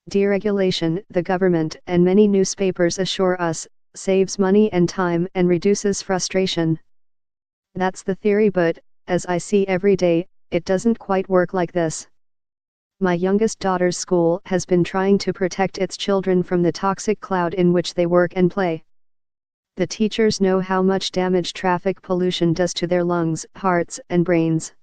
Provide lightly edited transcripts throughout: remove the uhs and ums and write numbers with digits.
Deregulation, the government and many newspapers assure us, saves money and time and reduces frustration. That's the theory, but, as I see every day, it doesn't quite work like this. My youngest daughter's school has been trying to protect its children from the toxic cloud in which they work and play. The teachers know how much damage traffic pollution does to their lungs, hearts, and brains.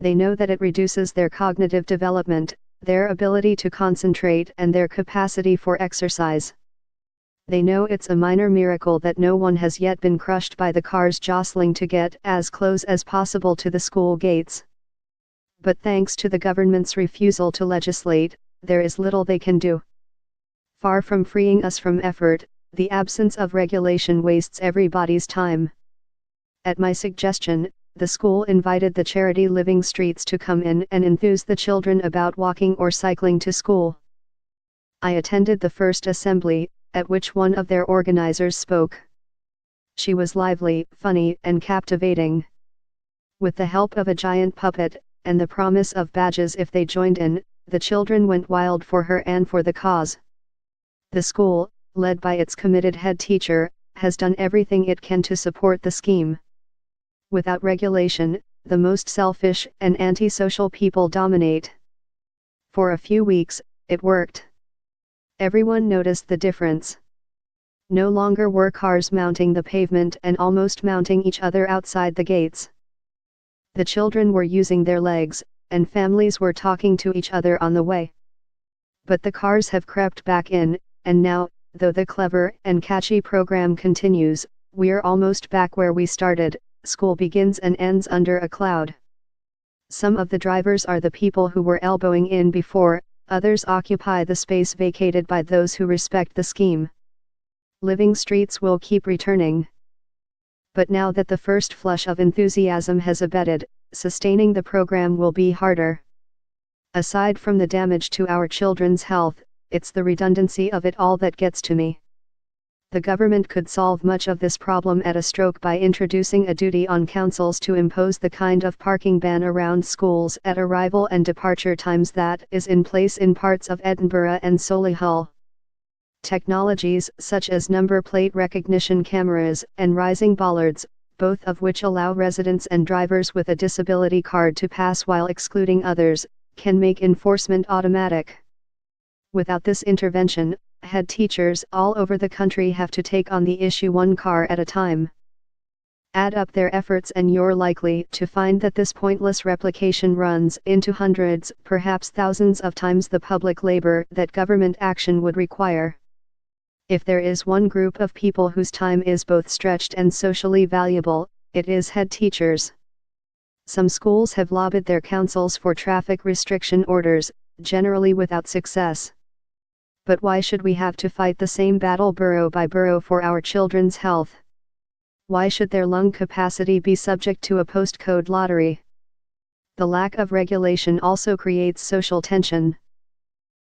They know that it reduces their cognitive development, their ability to concentrate, and their capacity for exercise. They know it's a minor miracle that no one has yet been crushed by the cars jostling to get as close as possible to the school gates. But thanks to the government's refusal to legislate, there is little they can do. Far from freeing us from effort, the absence of regulation wastes everybody's time. At my suggestion, the school invited the charity Living Streets to come in and enthuse the children about walking or cycling to school. I attended the first assembly, at which one of their organizers spoke. She was lively, funny, and captivating. With the help of a giant puppet, and the promise of badges if they joined in, the children went wild for her and for the cause. The school, led by its committed head teacher, has done everything it can to support the scheme. Without regulation, the most selfish and antisocial people dominate. For a few weeks, it worked. Everyone noticed the difference. No longer were cars mounting the pavement and almost mounting each other outside the gates. The children were using their legs, and families were talking to each other on the way. But the cars have crept back in, and now, though the clever and catchy program continues, we're almost back where we started. School begins and ends under a cloud. Some of the drivers are the people who were elbowing in before, others occupy the space vacated by those who respect the scheme. Living Streets will keep returning. But now that the first flush of enthusiasm has abated, sustaining the program will be harder. Aside from the damage to our children's health, it's the redundancy of it all that gets to me. The government could solve much of this problem at a stroke by introducing a duty on councils to impose the kind of parking ban around schools at arrival and departure times that is in place in parts of Edinburgh and Solihull. Technologies such as number plate recognition cameras and rising bollards, both of which allow residents and drivers with a disability card to pass while excluding others, can make enforcement automatic. Without this intervention, head teachers all over the country have to take on the issue one car at a time. Add up their efforts and you're likely to find that this pointless replication runs into hundreds, perhaps thousands of times the public labor that government action would require. If there is one group of people whose time is both stretched and socially valuable, it is head teachers. Some schools have lobbied their councils for traffic restriction orders, generally without success. But why should we have to fight the same battle borough by borough for our children's health? Why should their lung capacity be subject to a postcode lottery? The lack of regulation also creates social tension.